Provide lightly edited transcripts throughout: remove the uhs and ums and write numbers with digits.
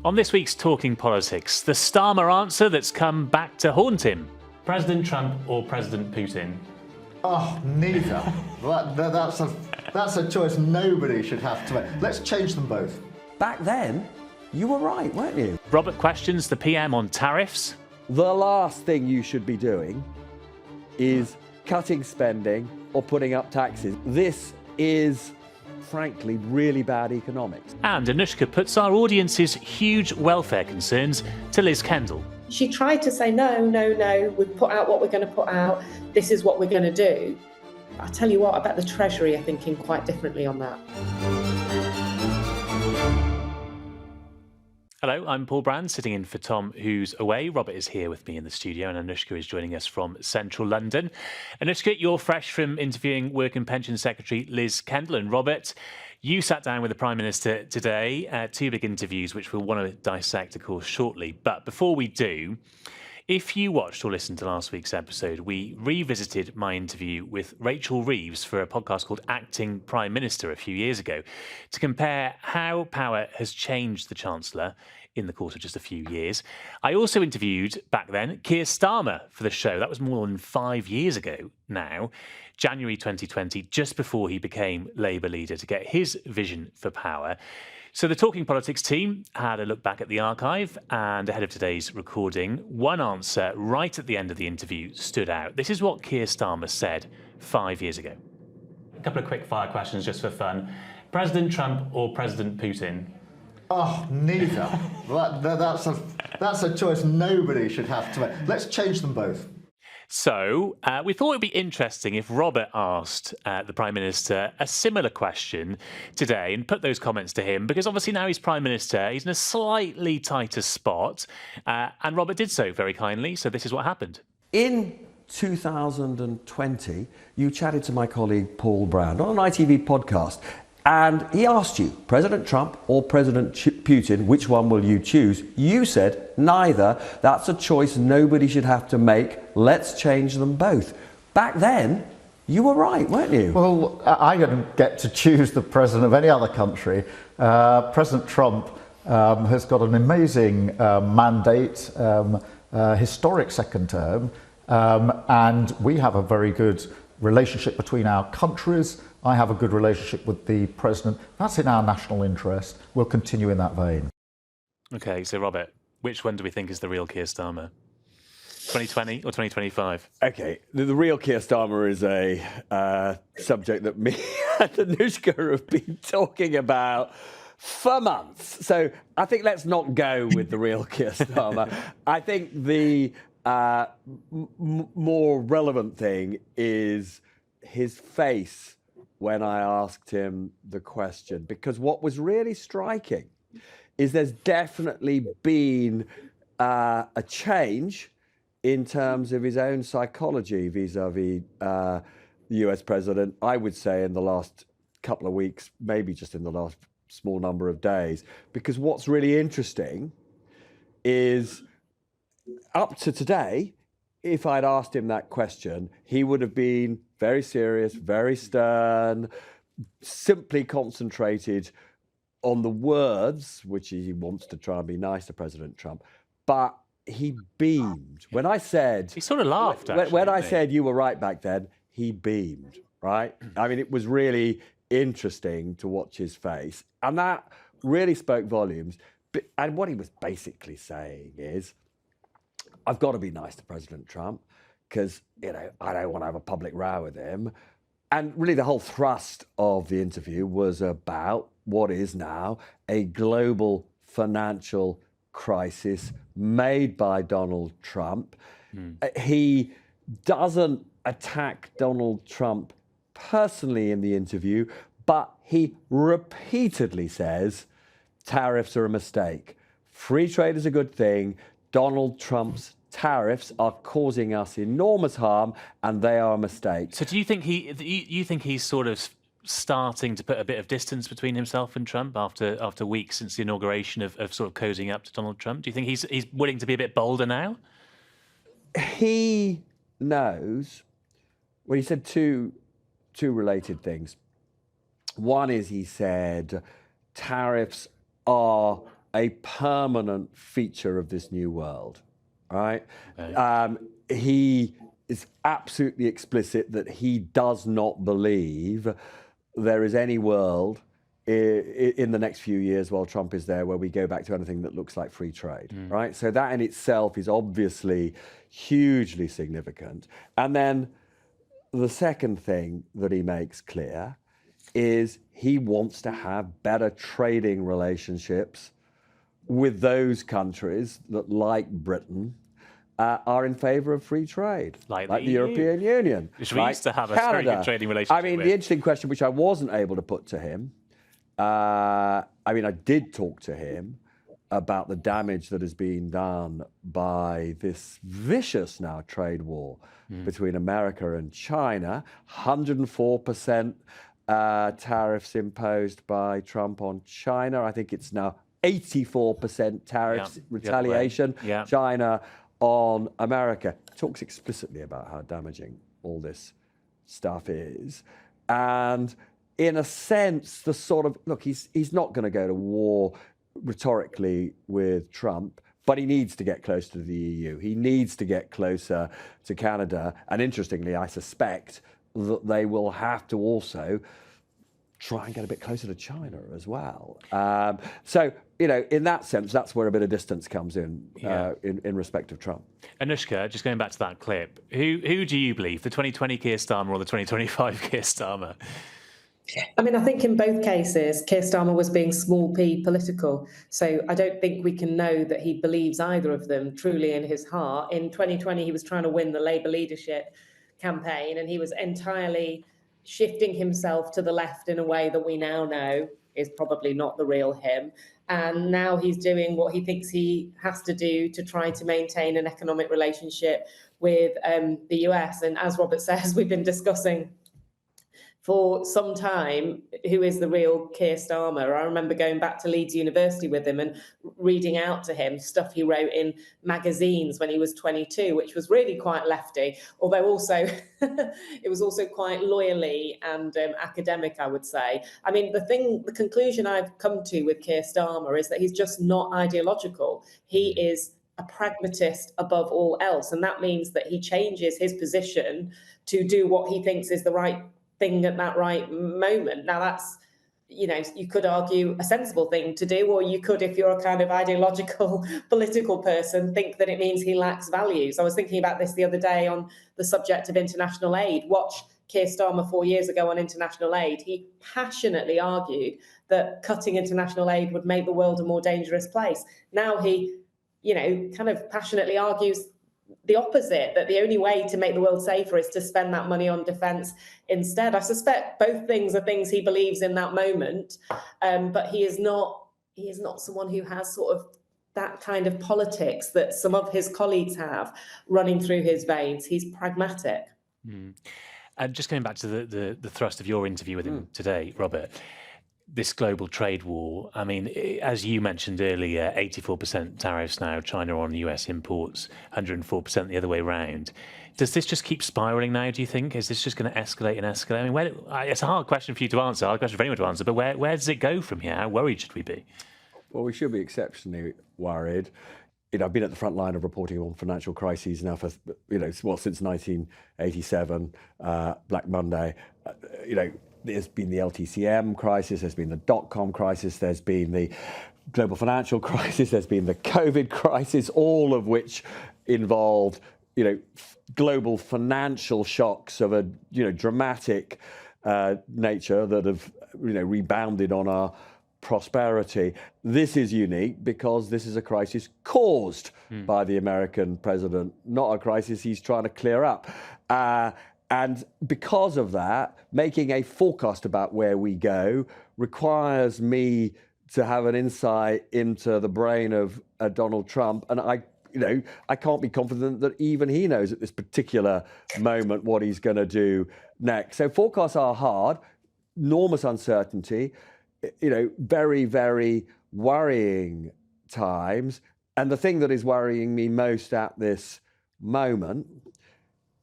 On this week's Talking Politics, the Starmer answer that's come back to haunt him. President Trump or President Putin? Oh, neither. That's a choice nobody should have to make. Let's change them both. Back then, you were right, weren't you? Robert questions the PM on tariffs. The last thing you should be doing is cutting spending or putting up taxes. This is, frankly, really bad economics. And Anushka puts our audience's huge welfare concerns to Liz Kendall. She tried to say, no, we've put out what we're going to put out. This is what we're going to do. I tell you what, I bet the Treasury are thinking quite differently on that. Hello, I'm Paul Brand, sitting in for Tom, who's away. Robert is here with me in the studio, and Anushka is joining us from central London. Anushka, you're fresh from interviewing Work and Pension Secretary Liz Kendall. And Robert, you sat down with the Prime Minister today, two big interviews, which we'll want to dissect, of course, shortly. But before we do, if you watched or listened to last week's episode, we revisited my interview with Rachel Reeves for a podcast called Acting Prime Minister a few years ago to compare how power has changed the Chancellor in the course of just a few years. I also interviewed back then Keir Starmer for the show. That was more than 5 years ago now, January 2020, just before he became Labour leader, to get his vision for power. So the Talking Politics team had a look back at the archive, and ahead of today's recording, one answer right at the end of the interview stood out. This is what Keir Starmer said 5 years ago. A couple of quick fire questions just for fun. President Trump or President Putin? Oh, neither. That's a choice nobody should have to make. Let's change them both. So we thought it would be interesting if Robert asked the Prime Minister a similar question today and put those comments to him, because obviously now he's Prime Minister, he's in a slightly tighter spot, and Robert did so very kindly, so this is what happened. In 2020, you chatted to my colleague Paul Brand on an ITV podcast, and he asked you, President Trump or President Putin, which one will you choose? You said, neither. That's a choice nobody should have to make. Let's change them both. Back then, you were right, weren't you? Well, I don't get to choose the president of any other country. President Trump has got an amazing mandate, historic second term, and we have a very good relationship between our countries. I have a good relationship with the president. That's in our national interest. We'll continue in that vein. OK, so Robert, which one do we think is the real Keir Starmer? 2020 or 2025? OK, the real Keir Starmer is a subject that me and Anushka have been talking about for months. So I think let's not go with the real Keir Starmer. I think the more relevant thing is his face when I asked him the question, because what was really striking is there's definitely been a change in terms of his own psychology vis-a-vis the US president, I would say in the last couple of weeks, maybe just in the last small number of days. Because what's really interesting is up to today, if I'd asked him that question, he would have been very serious, very stern, simply concentrated on the words, which he wants to try and be nice to President Trump. But he beamed. When I said... He sort of laughed, actually. When I said you were right back then, he beamed, right? I mean, it was really interesting to watch his face. And that really spoke volumes. And what he was basically saying is, I've got to be nice to President Trump because, I don't want to have a public row with him. And really the whole thrust of the interview was about what is now a global financial crisis made by Donald Trump. He doesn't attack Donald Trump personally in the interview, but he repeatedly says tariffs are a mistake. Free trade is a good thing. Donald Trump's tariffs are causing us enormous harm, and they are a mistake. So do you think he's sort of starting to put a bit of distance between himself and Trump after weeks since the inauguration of sort of cozying up to Donald Trump? Do you think he's willing to be a bit bolder now? He knows. Well, he said two related things. One is he said tariffs are a permanent feature of this new world, right? He is absolutely explicit that he does not believe there is any world in the next few years while Trump is there where we go back to anything that looks like free trade, right? So that in itself is obviously hugely significant. And then the second thing that he makes clear is he wants to have better trading relationships with those countries that, like Britain, are in favour of free trade, like the European Union. Which we used to have a very good trading relationship I mean, with. the interesting question, which I wasn't able to put to him, I did talk to him about the damage that has been done by this vicious now trade war between America and China. 104% tariffs imposed by Trump on China. I think it's now 84% tariffs retaliation. China on America. Talks explicitly about how damaging all this stuff is. And in a sense, the sort of, look, he's not going to go to war rhetorically with Trump, but he needs to get closer to the EU. He needs to get closer to Canada. And interestingly, I suspect that they will have to also try and get a bit closer to China as well. So, in that sense, that's where a bit of distance comes in respect of Trump. Anushka, just going back to that clip, who do you believe, the 2020 Keir Starmer or the 2025 Keir Starmer? I mean, I think in both cases, Keir Starmer was being small p political. So I don't think we can know that he believes either of them truly in his heart. In 2020, he was trying to win the Labour leadership campaign, and he was entirely shifting himself to the left in a way that we now know is probably not the real him. And now he's doing what he thinks he has to do to try to maintain an economic relationship with the US. And as Robert says, we've been discussing for some time who is the real Keir Starmer. I remember going back to Leeds University with him and reading out to him stuff he wrote in magazines when he was 22, which was really quite lefty, although also it was also quite lawyerly and academic, I would say. I mean, the conclusion I've come to with Keir Starmer is that he's just not ideological. He is a pragmatist above all else, and that means that he changes his position to do what he thinks is the right thing at that right moment. Now that's, you could argue a sensible thing to do, or you could, if you're a kind of ideological political person, think that it means he lacks values. I was thinking about this the other day on the subject of international aid. Watch Keir Starmer 4 years ago on international aid. He passionately argued that cutting international aid would make the world a more dangerous place. Now he, kind of passionately argues the opposite, that the only way to make the world safer is to spend that money on defence instead. I suspect both things are things he believes in that moment, but he is not someone who has sort of that kind of politics that some of his colleagues have running through his veins. He's pragmatic. And just going back to the thrust of your interview with him today, Robert, this global trade war, I mean, as you mentioned earlier, 84% tariffs now, China on US imports, 104% the other way around. Does this just keep spiralling now, do you think? Is this just going to escalate and escalate? I mean, it's a hard question for you to answer, hard question for anyone to answer, but where does it go from here? How worried should we be? Well, we should be exceptionally worried. I've been at the front line of reporting on financial crises now for, since 1987, Black Monday, There's been the LTCM crisis, there's been the dot-com crisis, there's been the global financial crisis, there's been the COVID crisis, all of which involved, global financial shocks of a, dramatic nature that have, rebounded on our prosperity. This is unique because this is a crisis caused by the American president, not a crisis he's trying to clear up. And because of that, making a forecast about where we go requires me to have an insight into the brain of Donald Trump. And I can't be confident that even he knows at this particular moment what he's going to do next. So forecasts are hard, enormous uncertainty, very, very worrying times. And the thing that is worrying me most at this moment,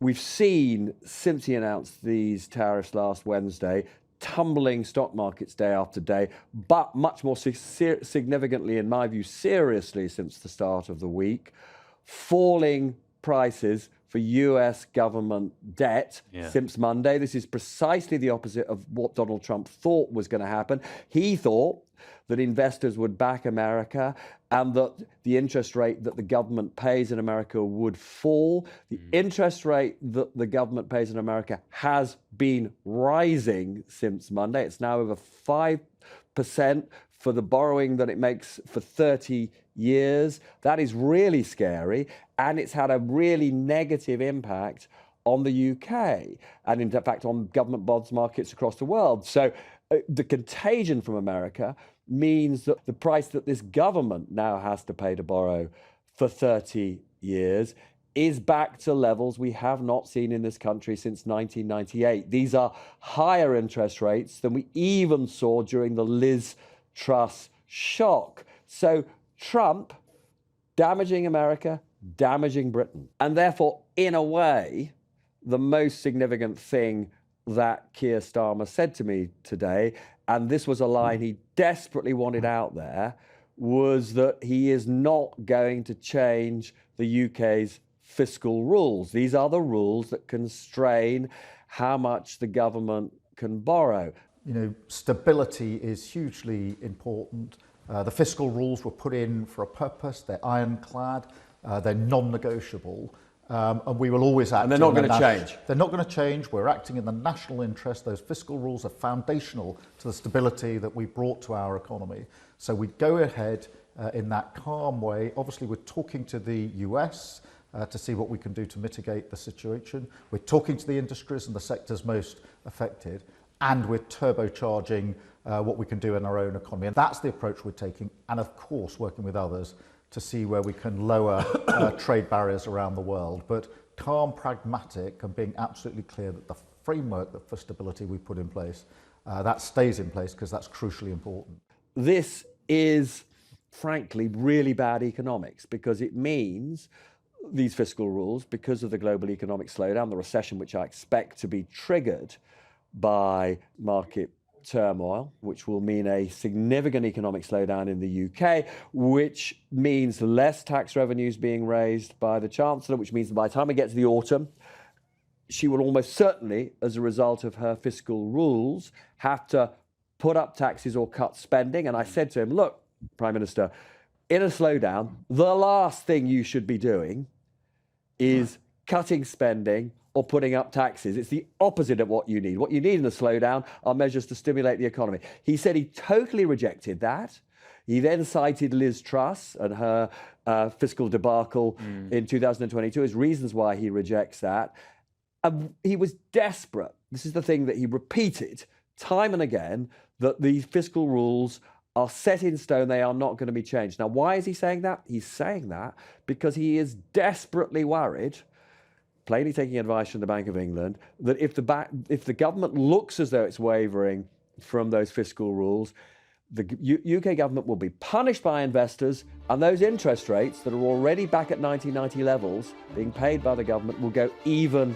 we've seen, since he announced these tariffs last Wednesday, tumbling stock markets day after day, but much more significantly, in my view, seriously since the start of the week, falling prices for US government debt since Monday. This is precisely the opposite of what Donald Trump thought was going to happen. He thought that investors would back America and that the interest rate that the government pays in America would fall. The interest rate that the government pays in America has been rising since Monday. It's now over 5% for the borrowing that it makes for 30 years. That is really scary, and it's had a really negative impact on the UK and in fact on government bonds markets across the world. So the contagion from America means that the price that this government now has to pay to borrow for 30 years is back to levels we have not seen in this country since 1998. These are higher interest rates than we even saw during the Liz Truss shock. So Trump damaging America, damaging Britain. And therefore, in a way, the most significant thing that Keir Starmer said to me today, and this was a line he desperately wanted out there, was that he is not going to change the UK's fiscal rules. These are the rules that constrain how much the government can borrow. You know, stability is hugely important. The fiscal rules were put in for a purpose. They're ironclad. They're non-negotiable. And we will always act. And they're not going to change. They're not going to change. We're acting in the national interest. Those fiscal rules are foundational to the stability that we brought to our economy. So we go ahead in that calm way. Obviously, we're talking to the US to see what we can do to mitigate the situation. We're talking to the industries and the sectors most affected. And we're turbocharging what we can do in our own economy. And that's the approach we're taking. And of course, working with others to see where we can lower trade barriers around the world. But calm, pragmatic, and being absolutely clear that the framework for stability we put in place, that stays in place because that's crucially important. This is, frankly, really bad economics because it means these fiscal rules, because of the global economic slowdown, the recession, which I expect to be triggered by market turmoil, which will mean a significant economic slowdown in the UK, which means less tax revenues being raised by the Chancellor, which means that by the time we get to the autumn, she will almost certainly, as a result of her fiscal rules, have to put up taxes or cut spending. And I said to him, look, Prime Minister, in a slowdown, the last thing you should be doing is cutting spending or putting up taxes. It's the opposite of what you need. What you need in a slowdown are measures to stimulate the economy. He said he totally rejected that. He then cited Liz Truss and her fiscal debacle in 2022 as reasons why he rejects that. And he was desperate. This is the thing that he repeated time and again, that the fiscal rules are set in stone. They are not going to be changed. Now, why is he saying that? He's saying that because he is desperately worried, plainly taking advice from the Bank of England, that if the government looks as though it's wavering from those fiscal rules, the UK government will be punished by investors, and those interest rates that are already back at 1990 levels being paid by the government will go even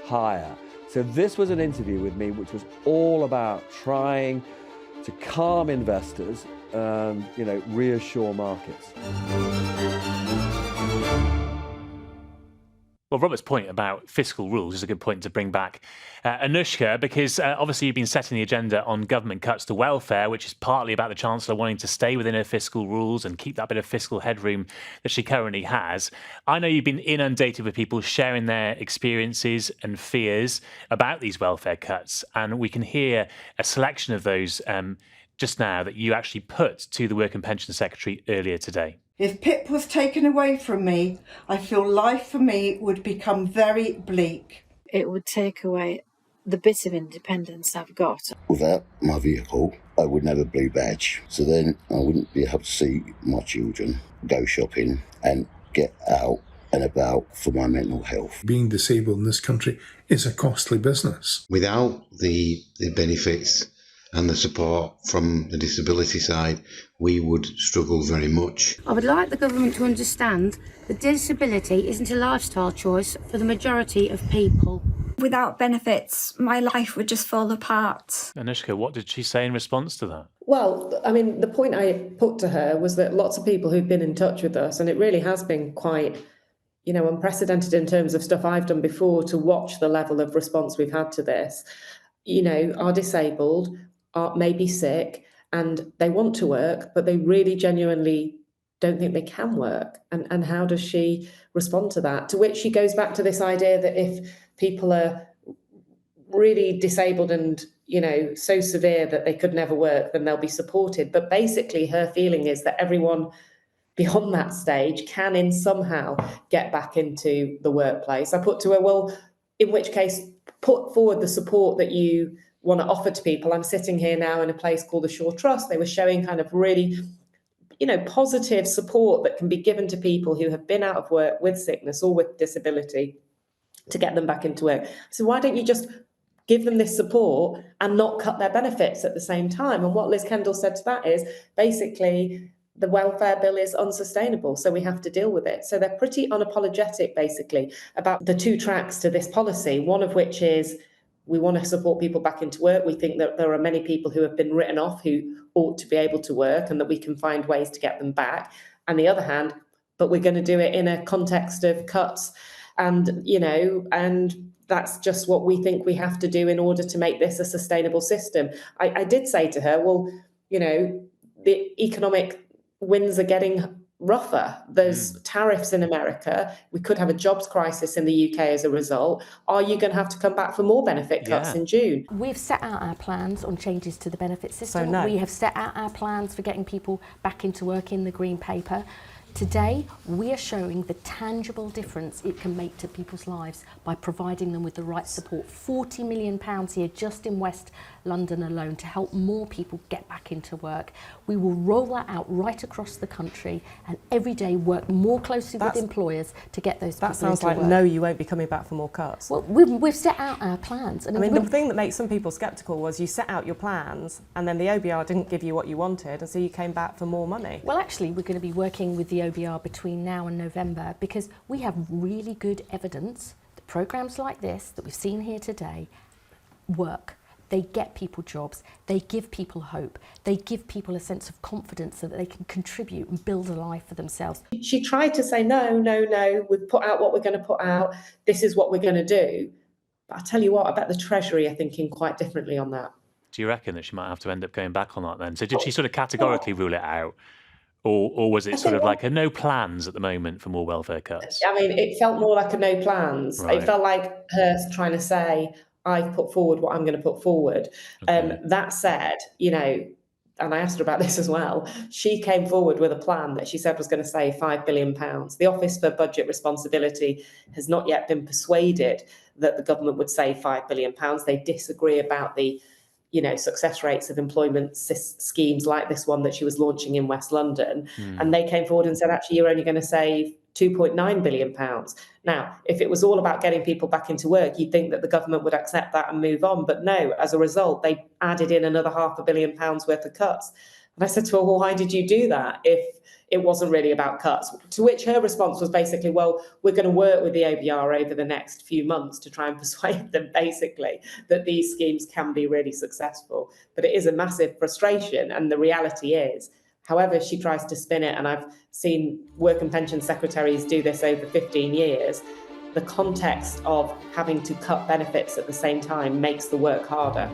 higher. So this was an interview with me which was all about trying to calm investors and, reassure markets. Well, Robert's point about fiscal rules is a good point to bring back. Anushka, because obviously you've been setting the agenda on government cuts to welfare, which is partly about the Chancellor wanting to stay within her fiscal rules and keep that bit of fiscal headroom that she currently has. I know you've been inundated with people sharing their experiences and fears about these welfare cuts, and we can hear a selection of those just now that you actually put to the Work and Pension Secretary earlier today. If PIP was taken away from me, I feel life for me would become very bleak. It would take away the bit of independence I've got. Without my vehicle, I would never blue badge. So then I wouldn't be able to see my children, go shopping and get out and about for my mental health. Being disabled in this country is a costly business. Without the benefits and the support from the disability side, we would struggle very much. I would like the government to understand that disability isn't a lifestyle choice for the majority of people. without benefits, my life would just fall apart. Anushka, what did she say in response to that? Well, I mean, the point I put to her was that lots of people who've been in touch with us, and it really has been quite, unprecedented in terms of stuff I've done before to watch the level of response we've had to this, are disabled, may be sick, and they want to work, but they really genuinely don't think they can work. And how does she respond to that? To which she goes back to this idea that if people are really disabled and, so severe that they could never work, then they'll be supported. But basically her feeling is that everyone beyond that stage can in somehow get back into the workplace. I put to her, well, in which case, put forward the support that you want to offer to people. I'm sitting here now in a place called the Shore Trust. They were showing kind of really, positive support that can be given to people who have been out of work with sickness or with disability to get them back into work. So why don't you just give them this support and not cut their benefits at the same time? And what Liz Kendall said to that is basically the welfare bill is unsustainable, so we have to deal with it. So they're pretty unapologetic, basically, about the two tracks to this policy, one of which is we want to support people back into work. We think that there are many people who have been written off who ought to be able to work and that we can find ways to get them back. And the other hand, but we're going to do it in a context of cuts and, and that's just what we think we have to do in order to make this a sustainable system. I did say to her, well, the economic winds are getting rougher. There's tariffs in America. We could have a jobs crisis in the UK as a result. Are you going to have to come back for more benefit cuts in June? We've set out our plans on changes to the benefit system. So no. We have set out our plans for getting people back into work in the Green Paper. Today, we are showing the tangible difference it can make to people's lives by providing them with the right support. £40 million here just in West London alone to help more people get back into work. We will roll that out right across the country and every day work more closely with employers to get those people into work. That sounds like no, you won't be coming back for more cuts. Well, we've set out our plans. I mean, the thing that makes some people sceptical was you set out your plans and then the OBR didn't give you what you wanted and so you came back for more money. Well, actually, we're going to be working with the OBR between now and November because we have really good evidence that programmes like this that we've seen here today work. They get people jobs, they give people hope, they give people a sense of confidence so that they can contribute and build a life for themselves. She tried to say, no, we've put out what we're going to put out, this is what we're going to do. But I tell you what, I bet the Treasury are thinking quite differently on that. Do you reckon that she might have to end up going back on that then? So did she sort of categorically rule it out? Or was it sort of like a no plans at the moment for more welfare cuts? I mean, it felt more like a no plans. Right. It felt like her trying to say, I've put forward what I'm going to put forward. Okay. That said, and I asked her about this as well, she came forward with a plan that she said was going to save £5 billion. The Office for Budget Responsibility has not yet been persuaded that the government would save £5 billion. They disagree about the success rates of employment schemes like this one that she was launching in West London. And they came forward and said, actually, you're only going to save £2.9 billion. Now, if it was all about getting people back into work, you'd think that the government would accept that and move on. But no, as a result, they added in another £500 million worth of cuts. And I said to her, well, why did you do that if it wasn't really about cuts? To which her response was basically, well, we're going to work with the OBR over the next few months to try and persuade them, basically, that these schemes can be really successful. But it is a massive frustration. And the reality is, however she tries to spin it, and I've seen work and pension secretaries do this over 15 years, the context of having to cut benefits at the same time makes the work harder.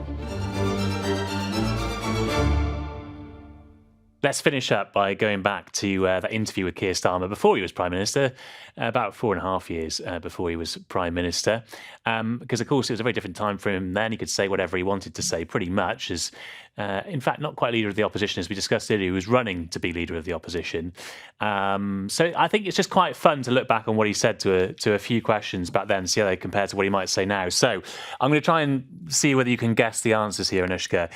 Let's finish up by going back to that interview with Keir Starmer before he was Prime Minister, about 4.5 years before he was Prime Minister. Because, of course, it was a very different time for him then. He could say whatever he wanted to say, pretty much, as, in fact, not quite leader of the opposition, as we discussed earlier. He was running to be leader of the opposition. So I think it's just quite fun to look back on what he said to a few questions back then, see how they compare to what he might say now. So I'm going to try and see whether you can guess the answers here, Anushka.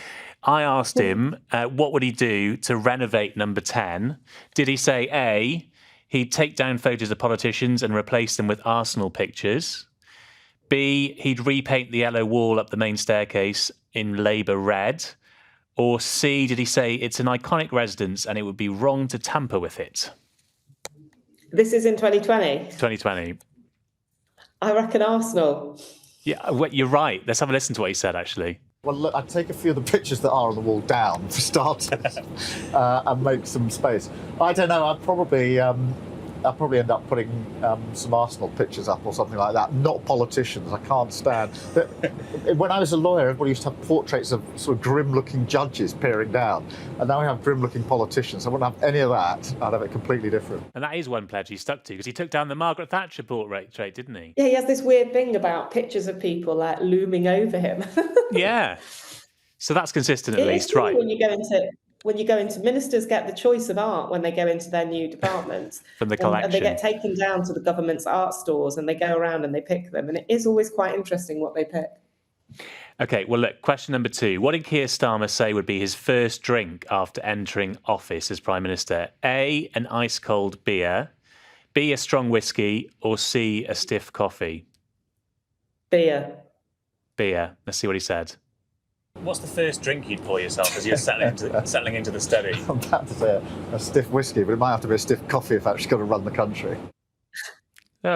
I asked him, what would he do to renovate number 10? Did he say A, he'd take down photos of politicians and replace them with Arsenal pictures? B, he'd repaint the yellow wall up the main staircase in Labour red? Or C, did he say it's an iconic residence and it would be wrong to tamper with it? This is in 2020? 2020. I reckon Arsenal. Yeah, well, you're right. Let's have a listen to what he said, actually. Well, look, I'd take a few of the pictures that are on the wall down, for starters, and make some space. I don't know, I'll probably end up putting some Arsenal pictures up or something like that. Not politicians, I can't stand. When I was a lawyer, everybody used to have portraits of sort of grim-looking judges peering down, and now we have grim-looking politicians. I wouldn't have any of that. I'd have it completely different. And that is one pledge he stuck to, because he took down the Margaret Thatcher portrait, didn't he? Yeah, he has this weird thing about pictures of people like looming over him. Yeah. So that's consistent at It is least, true right? When you go into ministers get the choice of art when they go into their new departments. From the collection. And they get taken down to the government's art stores and they go around and they pick them. And it is always quite interesting what they pick. Okay, well, look, question number 2. What did Keir Starmer say would be his first drink after entering office as Prime Minister? A, an ice-cold beer, B, a strong whiskey, or C, a stiff coffee? Beer. Beer. Let's see what he said. What's the first drink you'd pour yourself as you're settling into the study? I'm about to say a stiff whiskey, but it might have to be a stiff coffee if I've actually got to run the country.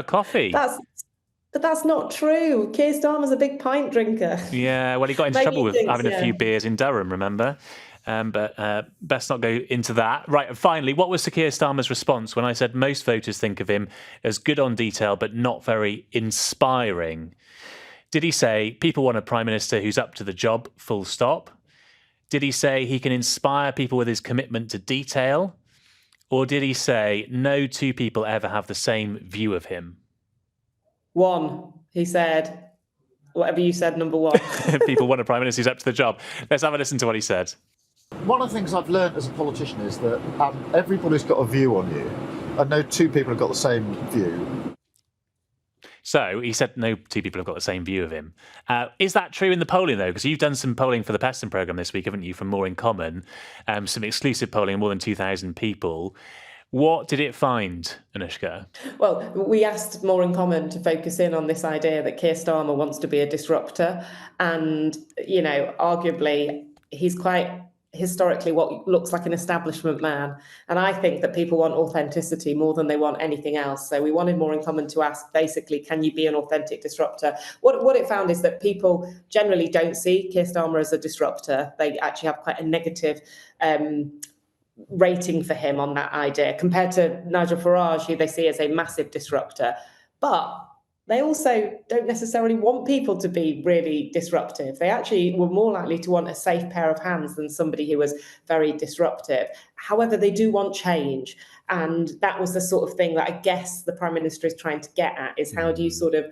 Coffee. But that's not true. Keir Starmer's a big pint drinker. Yeah, well, he got into trouble with having a few beers in Durham, remember? But best not go into that. Right, and finally, what was Sir Keir Starmer's response when I said most voters think of him as good on detail but not very inspiring? Did he say people want a Prime Minister who's up to the job, full stop? Did he say he can inspire people with his commitment to detail? Or did he say no two people ever have the same view of him? 1, he said. Whatever you said, number 1. People want a Prime Minister who's up to the job. Let's have a listen to what he said. One of the things I've learned as a politician is that everybody's got a view on you, and no two people have got the same view. So he said no two people have got the same view of him. Is that true in the polling, though? Because you've done some polling for the Peston programme this week, haven't you, from More in Common, some exclusive polling of more than 2,000 people. What did it find, Anushka? Well, we asked More in Common to focus in on this idea that Keir Starmer wants to be a disruptor. And, you know, arguably, he's quite historically what looks like an establishment man. And I think that people want authenticity more than they want anything else. So we wanted More in Common to ask, basically, can you be an authentic disruptor? What it found is that people generally don't see Keir Starmer as a disruptor. They actually have quite a negative rating for him on that idea compared to Nigel Farage, who they see as a massive disruptor. But they also don't necessarily want people to be really disruptive. They actually were more likely to want a safe pair of hands than somebody who was very disruptive. However, they do want change. And that was the sort of thing that I guess the Prime Minister is trying to get at, is how do you sort of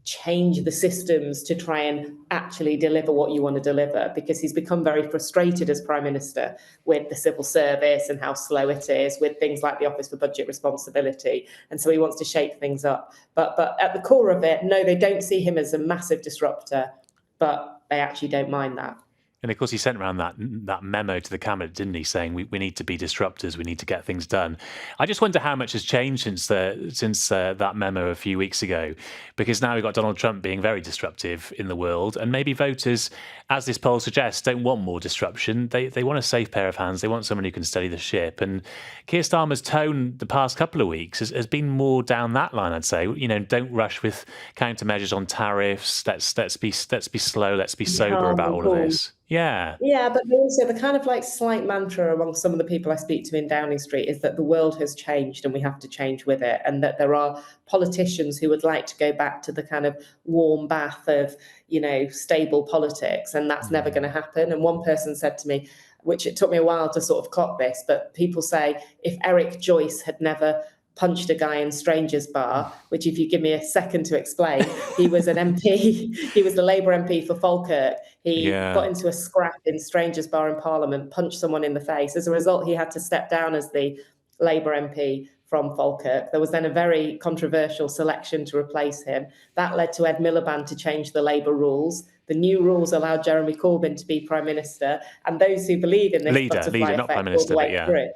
change the systems to try and actually deliver what you want to deliver, because he's become very frustrated as Prime Minister with the civil service and how slow it is, with things like the Office for Budget Responsibility. And so he wants to shake things up. But at the core of it, no, they don't see him as a massive disruptor, but they actually don't mind that. And of course, he sent around that memo to the cabinet, didn't he, saying we need to be disruptors, we need to get things done. I just wonder how much has changed since that memo a few weeks ago, because now we've got Donald Trump being very disruptive in the world, and maybe voters, as this poll suggests, don't want more disruption. They want a safe pair of hands. They want someone who can steady the ship. And Keir Starmer's tone the past couple of weeks has been more down that line, I'd say. You know, don't rush with countermeasures on tariffs. Let's be slow. Let's be sober about all of this. Yeah. Yeah, but also the kind of like slight mantra among some of the people I speak to in Downing Street is that the world has changed and we have to change with it, and that there are politicians who would like to go back to the kind of warm bath of, you know, stable politics, and that's never going to happen. And one person said to me, which it took me a while to sort of clock this, but people say if Eric Joyce had never punched a guy in Strangers Bar, which if you give me a second to explain, he was an MP, he was the Labour MP for Falkirk. He got into a scrap in Strangers Bar in Parliament, punched someone in the face. As a result, he had to step down as the Labour MP from Falkirk. There was then a very controversial selection to replace him. That led to Ed Miliband to change the Labour rules. The new rules allowed Jeremy Corbyn to be Prime Minister, and those who believe in this leader, butterfly not effect Prime Minister, all the way through.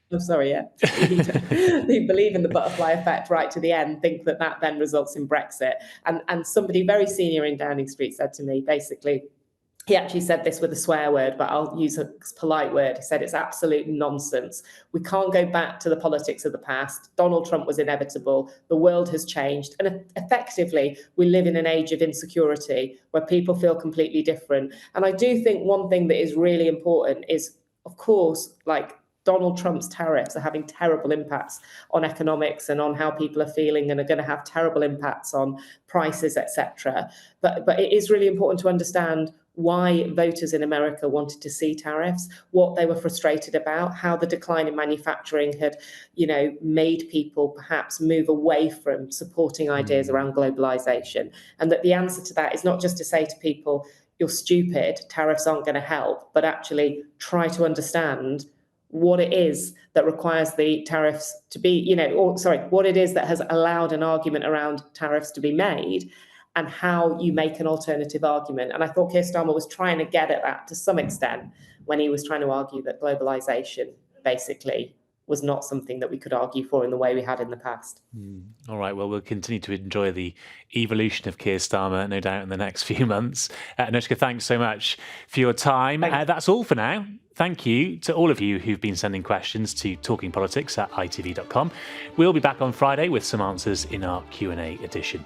I'm sorry, yeah. Who believe in the butterfly effect right to the end, think that then results in Brexit. And somebody very senior in Downing Street said to me, basically, He actually said this with a swear word, but I'll use a polite word. He said it's absolute nonsense. We can't go back to the politics of the past. Donald Trump was inevitable. The world has changed. And effectively, we live in an age of insecurity where people feel completely different. And I do think one thing that is really important is, of course, like Donald Trump's tariffs are having terrible impacts on economics and on how people are feeling, and are going to have terrible impacts on prices, etc. But it is really important to understand why voters in America wanted to see tariffs, what they were frustrated about, how the decline in manufacturing had, made people perhaps move away from supporting ideas around globalization. And that the answer to that is not just to say to people, you're stupid, tariffs aren't going to help, but actually try to understand what it is that requires the tariffs to be, what it is that has allowed an argument around tariffs to be made, and how you make an alternative argument. And I thought Keir Starmer was trying to get at that to some extent when he was trying to argue that globalisation basically was not something that we could argue for in the way we had in the past. All right, well, we'll continue to enjoy the evolution of Keir Starmer, no doubt, in the next few months. Anushka, thanks so much for your time. That's all for now. Thank you to all of you who've been sending questions to talkingpolitics@itv.com. We'll be back on Friday with some answers in our Q&A edition.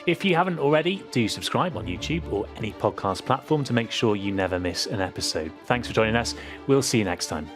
If you haven't already, do subscribe on YouTube or any podcast platform to make sure you never miss an episode. Thanks for joining us. We'll see you next time.